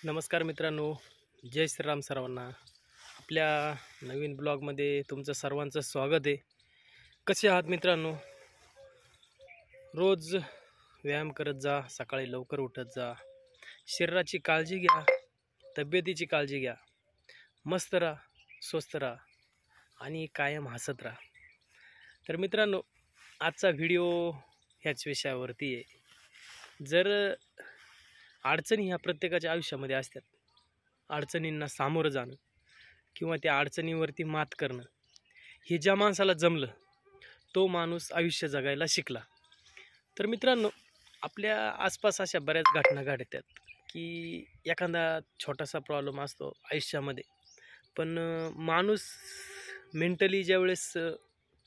नमस्कार मित्रांनो, जय श्रीराम सर्वांना. आपल्या नवीन ब्लॉगमध्ये तुमचं सर्वांचं स्वागत आहे. कसे आहात मित्रांनो? रोज व्यायाम करत जा, सकाळी लवकर उठत जा, शरीराची काळजी घ्या, तब्येतीची काळजी घ्या, मस्त राहा, स्वस्थ राहा आणि कायम हसत राहा. तर मित्रांनो, आजचा व्हिडिओ ह्याच विषयावरती आहे. जर अडचणी ह्या प्रत्येकाच्या आयुष्यामध्ये असतात. अडचणींना सामोरं जाणं किंवा त्या अडचणीवरती मात करणं हे ज्या माणसाला जमलं तो माणूस आयुष्य जगायला शिकला. तर मित्रांनो, आपल्या आसपास अशा बऱ्याच घटना घडतात की एखादा छोटासा प्रॉब्लेम असतो आयुष्यामध्ये, पण माणूस मेंटली ज्यावेळेस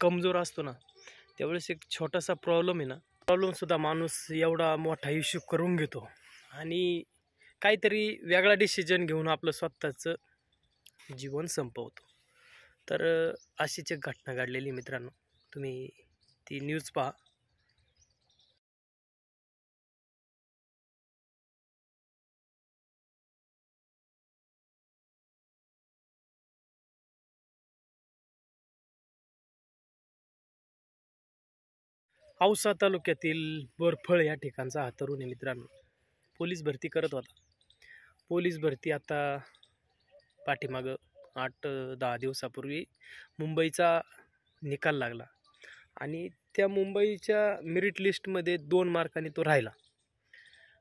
कमजोर असतो ना, त्यावेळेस एक छोटासा प्रॉब्लेम आहे ना, प्रॉब्लेमसुद्धा माणूस एवढा मोठा इश्यू करून घेतो आणि काहीतरी वेगळा डिसिजन घेऊन आपलं स्वतःचं जीवन संपवतो. तर अशीच एक घटना घडलेली मित्रांनो, तुम्ही ती न्यूज पहा. औसा तालुक्यातील बोरफळ या ठिकाणचा हा तरुण आहे मित्रांनो. पोलीस भरती करत होता. पोलीस भरती आता पाठीमागं 8-10 दिवसापूर्वी मुंबईचा निकाल लागला आणि त्या मुंबईच्या मेरिट लिस्टमध्ये 2 मार्कांनी तो राहिला.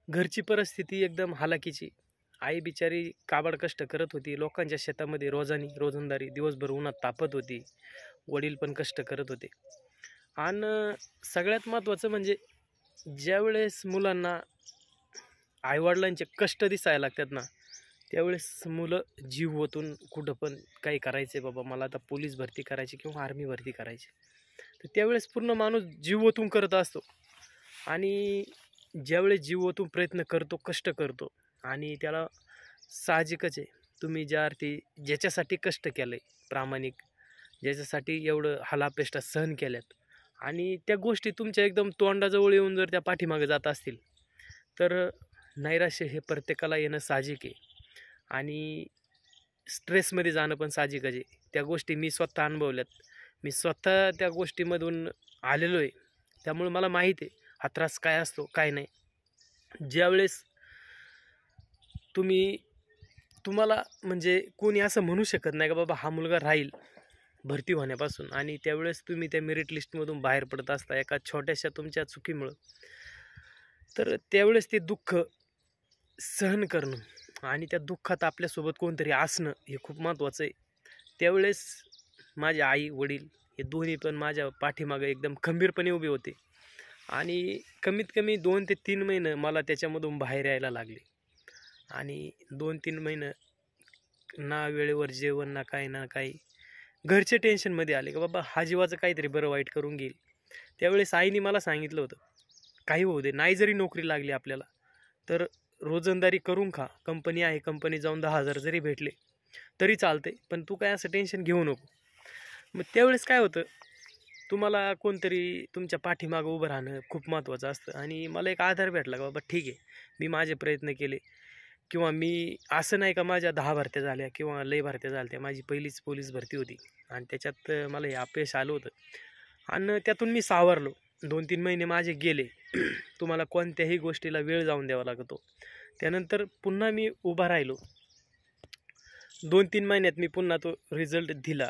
घरची परिस्थिती एकदम हालाकीची. आई बिचारी काबाड कष्ट करत होती, लोकांच्या शेतामध्ये रोजंदारी दिवसभर उन्हात तापत होती. वडील पण कष्ट करत होते. आणि सगळ्यात महत्त्वाचं म्हणजे ज्यावेळेस मुलांना आईवडिलांचे कष्ट दिसायला लागतात ना, त्यावेळेस मुलं जीव ओतून कुठं पण काही करायचे, बाबा मला आता पोलीस भरती करायची किंवा आर्मी भरती करायची, तर त्यावेळेस पूर्ण माणूस जीव ओतून करत असतो. आणि ज्यावेळेस जीव ओतून प्रयत्न करतो, कष्ट करतो, आणि त्याला साहजिकच आहे, तुम्ही ज्या अर्थी ज्याच्यासाठी कष्ट केलं आहे, प्रामाणिक ज्याच्यासाठी एवढं हालापेष्टा सहन केल्यात, आणि त्या गोष्टी तुमच्या एकदम तोंडाजवळ येऊन जर त्या पाठीमागे जात असतील, तर नैराश्य हे प्रत्येकाला येणं साहजिक आहे आणि स्ट्रेसमध्ये जाणं पण साहजिकच आहे. त्या गोष्टी मी स्वतः अनुभवल्यात. मी स्वतः त्या गोष्टीमधून आलेलो आहे, त्यामुळे मला माहीत आहे हा त्रास काय असतो काय नाही. ज्यावेळेस तुम्हाला म्हणजे कोणी असं म्हणू शकत नाही का बाबा हा मुलगा राहील भरती होण्यापासून, आणि त्यावेळेस तुम्ही त्या मेरिट लिस्टमधून बाहेर पडत असता एका छोट्याशा तुमच्या चुकीमुळं, तर त्यावेळेस ते दुःख सहन करणं आणि त्या दुःखात आपल्यासोबत कोणतरी असणं हे खूप महत्त्वाचं आहे. त्यावेळेस माझे आई वडील हे दोन्ही पण माझ्या पाठीमागं एकदम खंबीरपणे उभे होते आणि कमीत कमी 2 ते 3 महिने मला त्याच्यामधून बाहेर यायला लागले. आणि 2-3 महिने ना वेळेवर जेवण ना काही ना काही, घरचे टेन्शनमध्ये आले की बाबा हा जीवाचं काहीतरी बरं वाईट करून घेईल. त्यावेळेस आईने मला सांगितलं होतं, काही होऊ दे, नाही जरी नोकरी लागली आपल्याला तर रोजंदारी करून खा, कंपनी आहे, कंपनी जाऊन 10,000 जरी भेटले तरी चालते, पण तू काय असं टेन्शन घेऊ नको. मग त्यावेळेस काय होतं, तुम्हाला कोणतरी तुमच्या पाठीमागं उभं राहणं खूप महत्त्वाचं असतं. आणि मला एक आधार भेटला की बाबा ठीक आहे, मी माझे प्रयत्न केले, किंवा मी असं नाही का माझ्या 10 भरत्या झाल्या किंवा लय भरत्या झाल्या, माझी पहिलीच पोलीस भरती होती आणि त्याच्यात मला हे अपयश आलं होतं आणि त्यातून मी सावरलो. 2-3 महिने माझे गेले. तुम्हाला कोणत्याही गोष्टीला वेळ जाऊन द्यावा लागतो. त्यानंतर पुन्हा मी उभा राहिलो. 2-3 महिन्यात मी पुन्हा तो रिझल्ट दिला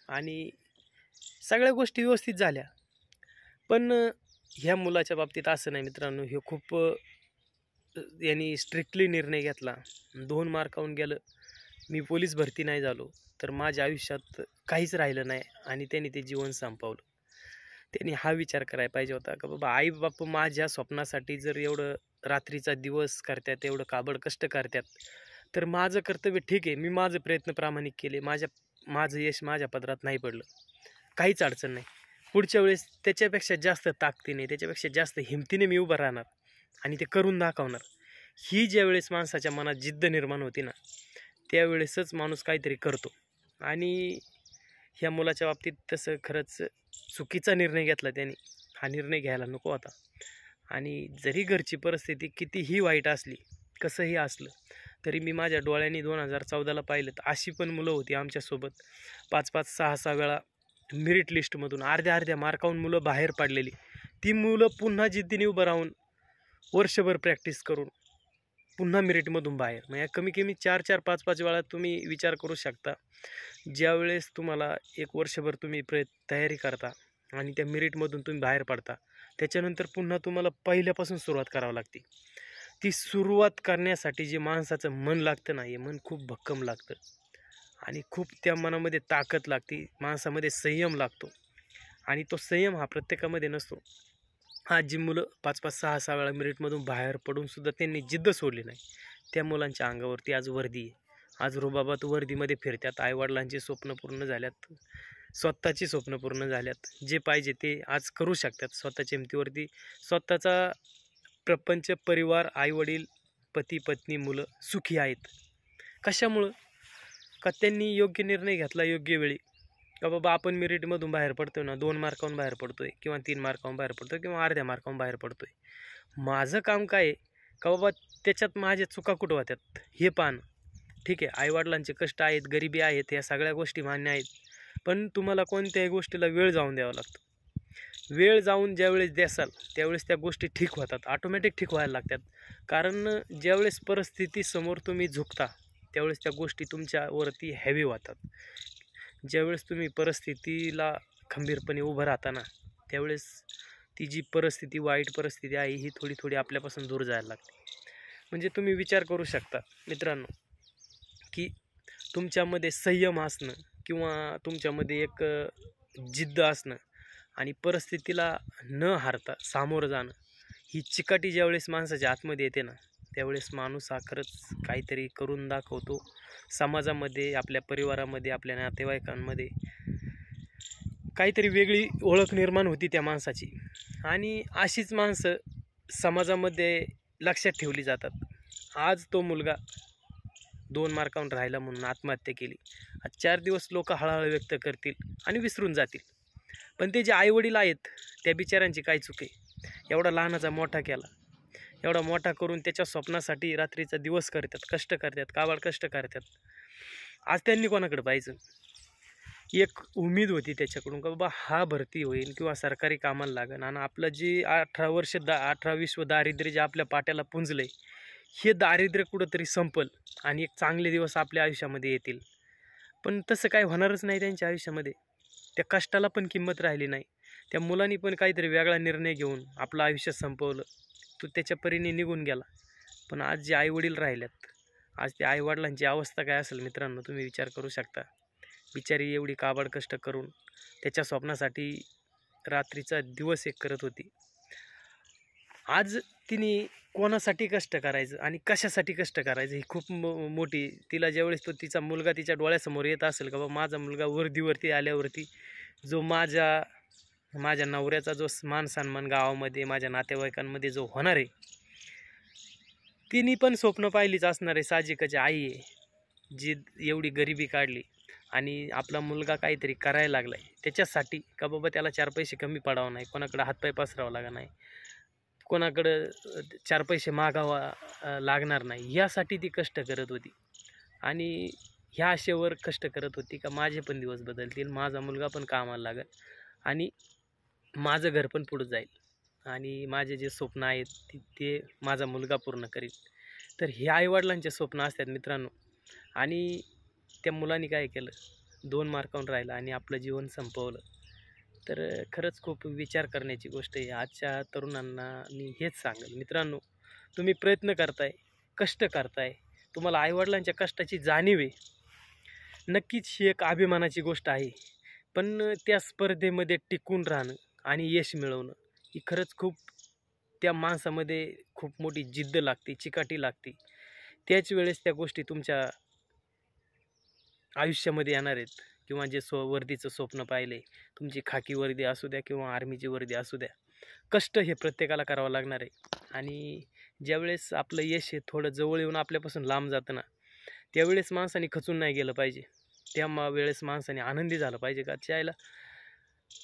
आणि सगळ्या गोष्टी व्यवस्थित झाल्या. पण ह्या मुलाच्या बाबतीत असं नाही मित्रांनो, हे खूप यांनी स्ट्रिक्टली निर्णय घेतला. 2 मार्काहून गेलं, मी पोलीस भरती नाही झालो, तर माझ्या आयुष्यात काहीच राहिलं नाही आणि त्यांनी ते जीवन संपवलं. त्यांनी हा विचार करायला पाहिजे होता का बाबा आई बाप माझ्या स्वप्नासाठी जर एवढं रात्रीचा दिवस करतात, एवढं काबड कष्ट करतात, तर माझं कर्तव्य ठीक आहे, मी माझे प्रयत्न प्रामाणिक केले, माझं यश माझ्या पदरात नाही पडलं, काहीच अडचण नाही. पुढच्या वेळेस त्याच्यापेक्षा जास्त ताकदीने, त्याच्यापेक्षा जास्त हिमतीने मी उभं राहणार आणि ते करून दाखवणार. ही ज्यावेळेस माणसाच्या मनात जिद्द निर्माण होती ना, त्यावेळेसच माणूस काहीतरी करतो. आणि ह्या मुलाच्या बाबतीत तसं खरंच चुकीचा निर्णय घेतला त्याने. हा निर्णय घ्यायला नको होता. आणि जरी घरची परिस्थिती कितीही वाईट असली, कसंही असलं, तरी मी माझ्या डोळ्यांनी 2014ला पाहिलं तर अशी पण मुलं होती आमच्यासोबत 5-5, 6-6 वेळा मेरिट लिस्टमधून अर्ध्या मार्कावून मुलं बाहेर पडलेली. ती मुलं पुन्हा जिद्दीने उभं राहून वर्षभर प्रॅक्टिस करून पुन्हा मेरिटमधून बाहेर. म्हणजे कमी कमी 4-4, 5-5 वेळा तुम्ही विचार करू शकता. ज्यावेळेस तुम्हाला एक वर्षभर तुम्ही तयारी करता आणि त्या मेरिटमधून तुम्ही बाहेर पडता, त्याच्यानंतर पुन्हा तुम्हाला पहिल्यापासून सुरुवात करावी लागते. ती सुरुवात करण्यासाठी जे माणसाचं मन लागतं ना, हे मन खूप भक्कम लागतं आणि खूप त्या मनामध्ये ताकद लागते, माणसामध्ये संयम लागतो आणि तो संयम हा प्रत्येकामध्ये नसतो. आज जी मुलं 5-5, 6-6 वेळा मेरिटमधून बाहेर पडूनसुद्धा त्यांनी जिद्द सोडली नाही, त्या मुलांच्या अंगावरती आज वर्दी आहे. आज रुबाबात वर्दीमध्ये फिरतात. आईवडिलांची स्वप्न पूर्ण झाल्यात, स्वतःची स्वप्न पूर्ण झाल्यात. जे पाहिजे ते आज करू शकतात. स्वतःच्या हिमतीवरती स्वतःचा प्रपंच, परिवार, आईवडील, पती पत्नी, मुलं सुखी आहेत. कशामुळं? का त्यांनी योग्य निर्णय घेतला योग्य वेळी. का बाबा आपण मेरिटमधून बाहेर पडतोय ना, 2 मार्कावरून बाहेर पडतोय किंवा 3 मार्कावरून बाहेर पडतोय किंवा अर्ध्या मार्कावरून बाहेर पडतोय. माझं काम काय आहे का बाबा त्याच्यात माझ्या चुका कुठं होत्यात हे पाहणं. ठीक आहे, आईवडिलांचे कष्ट आहेत, गरिबी आहेत, या सगळ्या गोष्टी मान्य आहेत. पण तुम्हाला कोणत्याही गोष्टीला वेळ जाऊन द्यावा लागतो. वेळ जाऊन ज्यावेळेस द्याल त्यावेळेस त्या गोष्टी ठीक होतात, ऑटोमॅटिक ठीक व्हायला लागतात. कारण ज्यावेळेस परिस्थितीसमोर तुम्ही झुकता त्यावेळेस त्या गोष्टी तुमच्यावरती हेवी होतात. ज्यावेळेस तुम्ही परिस्थितीला खंबीरपणे उभं राहता ना, त्यावेळेस ती जी परिस्थिती, वाईट परिस्थिती आहे, ही थोडी थोडी आपल्यापासून दूर जायला लागते. म्हणजे तुम्ही विचार करू शकता मित्रांनो, की तुमच्यामध्ये संयम असणं किंवा तुमच्यामध्ये एक जिद्द असणं आणि परिस्थितीला न हारता सामोरं जाणं, ही चिकाटी ज्यावेळेस माणसाच्या आतमध्ये येते ना, त्यावेळेस माणूस हा खरंच काहीतरी करून दाखवतो. समाजामध्ये, आपल्या परिवारामध्ये, आपल्या नातेवाईकांमध्ये काहीतरी वेगळी ओळख निर्माण होती त्या माणसाची आणि अशीच माणसं समाजामध्ये लक्षात ठेवली जातात. आज तो मुलगा 2 मार्कावरून राहिला म्हणून आत्महत्या केली. आज 4 दिवस लोक हळहळ व्यक्त करतील आणि विसरून जातील. पण ते जे आईवडील आहेत त्या बिचाऱ्यांची काय चूक आहे? एवढा लहानाचा मोठा केला, एवढा मोठा करून त्याच्या स्वप्नासाठी रात्रीचा दिवस करतात, कष्ट करतात, काबाड कष्ट करतात. आज त्यांनी कोणाकडे पाहायचं? एक उमेद होती त्याच्याकडून का बाबा हा भरती होईल किंवा सरकारी कामाला लागेल आणि आपलं जे 18-20 दारिद्र्य जे आपल्या पाट्याला पुंजलंय, हे दारिद्र्य कुठंतरी संपल आणि एक चांगले दिवस आपल्या आयुष्यामध्ये येतील. पण तसं काय होणारच नाही त्यांच्या आयुष्यामध्ये. त्या कष्टाला पण किंमत राहिली नाही. त्या मुलांनी पण काहीतरी वेगळा निर्णय घेऊन आपलं आयुष्य संपवलं. तो त्याच्या परीने निघून गेला. पण आज जे आईवडील राहिल्यात, आज त्या आईवडिलांची अवस्था काय असेल मित्रांनो, तुम्ही विचार करू शकता. बिचारी एवढी काबाड कष्ट करून त्याच्या स्वप्नासाठी रात्रीचा दिवस एक करत होती. आज तिने कोणासाठी कष्ट करायचं आणि कशासाठी कष्ट करायचं ही खूप मोठी, तिला ज्यावेळेस तो तिचा मुलगा तिच्या डोळ्यासमोर येत असेल का बाबा माझा मुलगा वर्दीवरती आल्यावरती जो माझ्या नवऱ्याचा जो मान सन्मान गावामध्ये माझ्या नातेवाईकांमध्ये जो होणार आहे, तिने पण स्वप्न पाहिलीच असणार आहे. साहजिकच आई आहे जी एवढी गरिबी काढली आणि आपला मुलगा काहीतरी करायला लागला आहे त्याच्यासाठी का बाबा त्याला 4 पैसे कमी पडावं नाही, कोणाकडे हातपाय पसरावं लागणार नाही, कोणाकडं 4 पैसे मागावा लागणार नाही, यासाठी ती कष्ट करत होती. आणि ह्या आशेवर कष्ट करत होती का माझे पण दिवस बदलतील, माझा मुलगा पण कामाला लागेल आणि माझं घर पण पुढं जाईल आणि माझे जे स्वप्न आहेत ते माझा मुलगा पूर्ण करील. तर हे आईवडिलांचे स्वप्न असतात मित्रांनो. आणि त्या मुलांनी काय केलं, 2 मार्कावरून राहिला आणि आपलं जीवन संपवलं. तर खरंच खूप विचार करण्याची गोष्ट आहे. आजच्या तरुणांना मी हेच सांगेल मित्रांनो, तुम्ही प्रयत्न करताय, कष्ट करताय, तुम्हाला आईवडिलांच्या कष्टाची जाणीव आहे, नक्कीच ही एक अभिमानाची गोष्ट आहे. पण त्या स्पर्धेमध्ये टिकून राहणं आणि यश मिळवणं ही खरंच खूप त्या माणसामध्ये खूप मोठी जिद्द लागते, चिकाटी लागते. त्याच वेळेस त्या गोष्टी तुमच्या आयुष्यामध्ये येणार आहेत. किंवा जे वर्दीचं स्वप्न पाहिले, तुमची खाकी वर्दी असू द्या किंवा आर्मीची वर्दी असू द्या, कष्ट हे प्रत्येकाला करावं लागणार आहे. आणि ज्यावेळेस आपलं यश हे थोडं जवळ येऊन आपल्यापासून लांब जातं ना, त्यावेळेस माणसाने खचून नाही गेलं पाहिजे. त्या वेळेस माणसाने आनंदी झालं पाहिजे का त्याला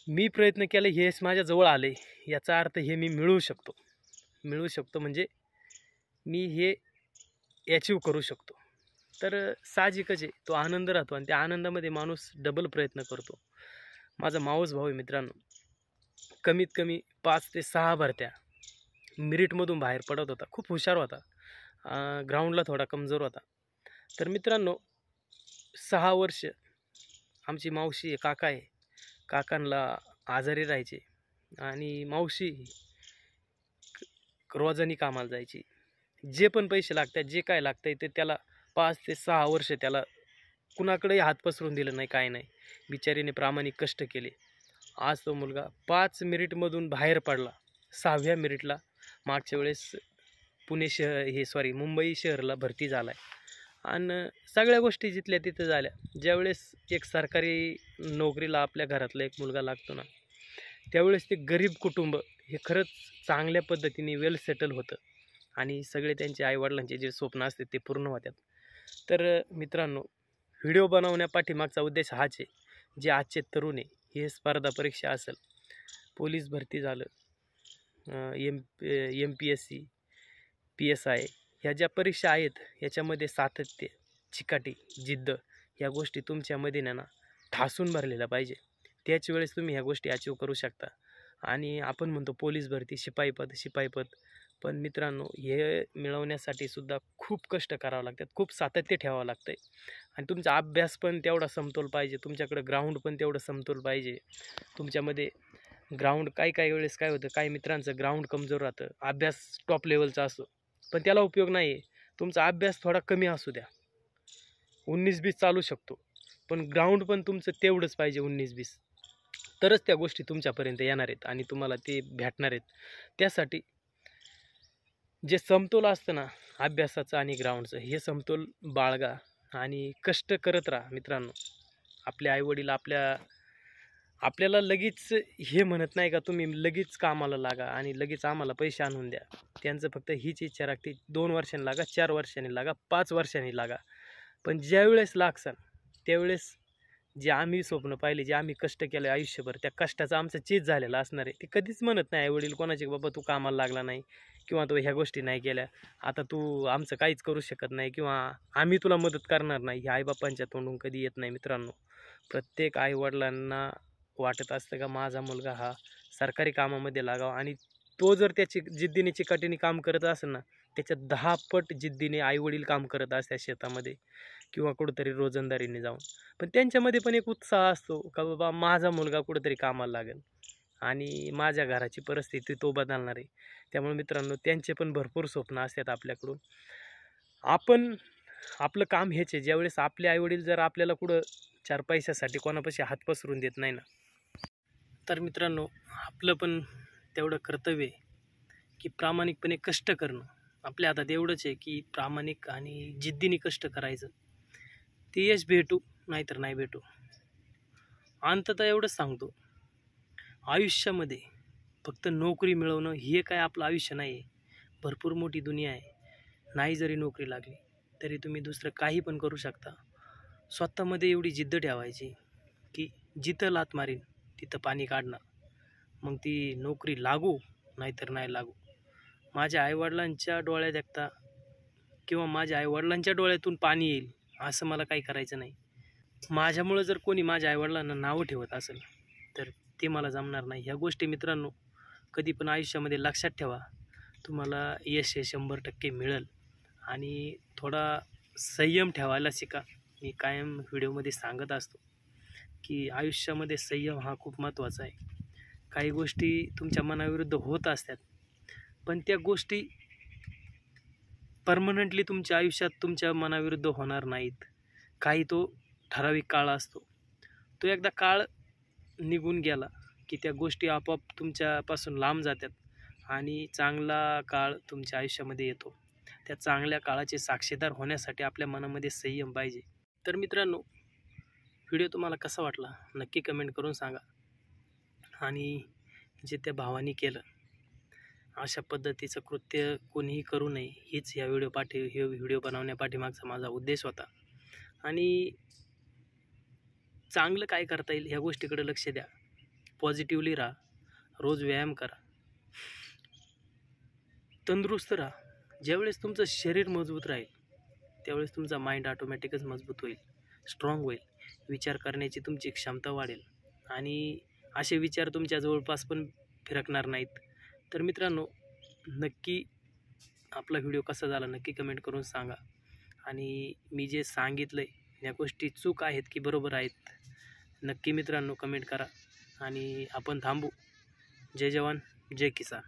मी प्रयत्न केले, हे यश माझ्या जवळ आले, याचा अर्थ हे मी मिळवू शकतो. म्हणजे मी हे अचीव करू शकतो. तर साहजिकच आहे, तो आनंद राहतो आणि त्या आनंदामध्ये माणूस डबल प्रयत्न करतो. माझा मावस भाऊ आहे मित्रांनो, कमीत कमी 5 ते 6 भरत्या मेरिटमधून बाहेर पडत होता. खूप हुशार होता. ग्राउंडला थोडा कमजोर होता. तर मित्रांनो 6 वर्ष आमची मावशी आहे, काका आहे, काकांना आजारी राहायचे आणि मावशी रोजानी कामाला जायची. जे पण पैसे लागतात, जे काय लागतंय ते त्याला 5 ते 6 वर्ष त्याला कुणाकडेही हात पसरून दिलं नाही, काय नाही. बिचारीने प्रामाणिक कष्ट केले. आज तो मुलगा 5 मेरिटमधून बाहेर पडला. 6व्या मेरिटला मागच्या वेळेस मुंबई शहराला भरती झाला आहे. आणि सगळ्या गोष्टी जिथल्या तिथं झाल्या. ज्यावेळेस एक सरकारी नोकरीला आपल्या घरातला एक मुलगा लागतो ना, त्यावेळेस ते गरीब कुटुंब हे खरंच चांगल्या पद्धतीने वेल सेटल होतं आणि सगळे त्यांचे आईवडिलांचे जे स्वप्न असते ते पूर्ण होतात. तर मित्रांनो, व्हिडिओ बनवण्यापाठीमागचा उद्देश हाच आहे. जे आजचे तरुण आहे, हे स्पर्धा परीक्षा असेल, पोलीस भरती झालं, MPSC, PSI ह्या ज्या परीक्षा आहेत, ह्याच्यामध्ये सातत्य, चिकाटी, जिद्द ह्या गोष्टी तुमच्यामध्ये ना ठासून भरलेल्या पाहिजे. त्याच वेळेस तुम्ही ह्या गोष्टी अचीव करू शकता. आणि आपण म्हणतो पोलीस भरती, शिपाईपद, पण मित्रांनो, हे मिळवण्यासाठी सुद्धा खूप कष्ट करावं लागतात, खूप सातत्य ठेवावं लागतं आहे आणि तुमचा अभ्यास पण तेवढा समतोल पाहिजे, तुमच्याकडे ग्राउंड पण तेवढं समतोल पाहिजे. तुमच्यामध्ये ग्राउंड काही वेळेस काय होतं, काही मित्रांचं ग्राउंड कमजोर राहतं, अभ्यास टॉप लेवलचा असतो, पण त्याला उपयोग नाही आहे. तुमचा अभ्यास थोडा कमी असू द्या, 19-20 चालू शकतो, पण ग्राउंड पण तुमचं तेवढंच पाहिजे 19-20, तरच त्या गोष्टी तुमच्यापर्यंत येणार आहेत आणि तुम्हाला ते भेटणार आहेत. त्यासाठी जे समतोल असतं ना अभ्यासाचं आणि ग्राउंडचं, हे समतोल बाळगा आणि कष्ट करत राहा मित्रांनो. आपले आईवडील आपल्याला लगेच हे म्हणत नाही का तुम्ही लगेच कामाला लागा आणि लगेच आम्हाला पैसे आणून द्या. त्यांचं फक्त हीच इच्छा राखते, 2 वर्षांनी लागा, 4 वर्षांनी लागा, 5 वर्षांनी लागा, पण ज्यावेळेस लागसाल त्यावेळेस जे आम्ही स्वप्न पाहिले, जे आम्ही कष्ट केलं आयुष्यभर, त्या कष्टाचं आमचं चीज झालेलं असणार आहे. ते कधीच म्हणत नाही आईवडील कोणाचे, बाबा तू कामाला लागला नाही किंवा तू ह्या गोष्टी नाही केल्या, आता तू आमचं काहीच करू शकत नाही किंवा आम्ही तुला मदत करणार नाही. हे आईबापांच्या तोंडून कधी येत नाही मित्रांनो. प्रत्येक आईवडिलांना वाटत असतं का माझा मुलगा हा सरकारी कामामध्ये लागावा आणि तो जर त्याची जिद्दीने चिकाटीने काम करत असेल ना, त्याच्या 10 पट जिद्दीने आईवडील काम करत असतात शेतामध्ये किंवा कुठंतरी रोजंदारीने जाऊन. पण त्यांच्यामध्ये पण एक उत्साह असतो का बाबा माझा मुलगा कुठंतरी कामाला लागेल आणि माझ्या घराची परिस्थिती तो बदलणार आहे. त्यामुळे मित्रांनो, त्यांचे पण भरपूर स्वप्न असतात आपल्याकडून. आपलं काम हेच आहे, ज्यावेळेस आपले आईवडील जर आपल्याला कुठं 4 पैशासाठी कोणापाशी हात पसरून देत नाही ना, तर मित्रांनो, आपलं पण तेवढं कर्तव्य आहे की प्रामाणिकपणे कष्ट करणं. आपल्या हातात एवढंच आहे की प्रामाणिक आणि जिद्दीने कष्ट करायचं. ते यश भेटू नाहीतर नाही भेटू. अंततः एवढंच सांगतो, आयुष्यामध्ये फक्त नोकरी मिळवणं हे काय आपलं आयुष्य नाही आहे. भरपूर मोठी दुनिया आहे. नाही जरी नोकरी लागली तरी तुम्ही दुसरं काही पण करू शकता. स्वतःमध्ये एवढी जिद्द ठेवायची की जिथं लाथ मारीन तिथं पाणी काढणार. मग ती नोकरी लागू नाहीतर नाही लागू. माझ्या आईवडिलांच्या डोळ्यात एकता किंवा माझ्या आईवडिलांच्या डोळ्यातून पाणी येईल असं मला काही करायचं नाही. माझ्यामुळं जर कोणी माझ्या आईवडिलांना नावं ठेवत असेल तर ते मला जमणार नाही. ह्या गोष्टी मित्रांनो कधी पण आयुष्यामध्ये लक्षात ठेवा. तुम्हाला यश हे 100% मिळेल आणि थोडा संयम ठेवायला शिका. मी कायम व्हिडिओमध्ये सांगत असतो की आयुष्यामध्ये संयम हा खूप महत्त्वाचा आहे. काही गोष्टी तुमच्या मनाविरुद्ध होत असतात, पण त्या गोष्टी परमनंटली तुमच्या आयुष्यात तुमच्या मनाविरुद्ध होणार नाहीत. काही तो ठराविक काळ असतो. तो एकदा काळ निघून गेला की त्या गोष्टी आपोआप तुमच्यापासून लांब जातात आणि चांगला काळ तुमच्या आयुष्यामध्ये येतो. त्या चांगल्या काळाचे साक्षीदार होण्यासाठी आपल्या मनामध्ये संयम पाहिजे. तर मित्रांनो, व्हिडिओ तुम्हाला कसा वाटला नक्की कमेंट करून सांगा. आणि जे त्या भावानी केलं अशा पद्धतीचं कृत्य कोणीही करू नये, हीच ह्या व्हिडिओ बनवण्यापाठीमागचा माझा उद्देश होता. आणि चांगलं काय करता येईल ह्या गोष्टीकडे लक्ष द्या. पॉझिटिव्हली राहा, रोज व्यायाम करा, तंदुरुस्त राहा. ज्यावेळेस तुमचं शरीर मजबूत राहील त्यावेळेस तुमचा माइंड ऑटोमॅटिकच मजबूत होईल, स्ट्रॉंग होईल, विचार करण्याची तुमची क्षमता वाढेल आणि असे विचार तुमच्या जवळपास पण फिरकणार नाहीत. तर मित्रांनो, नक्की आपला व्हिडिओ कसा झाला नक्की कमेंट करून सांगा. आणि मी जे सांगितलं आहे या गोष्टी चूक आहेत की बरोबर आहेत, नक्की मित्रांनो कमेंट करा. आणि आपण थांबू. जय जवान जय किसान.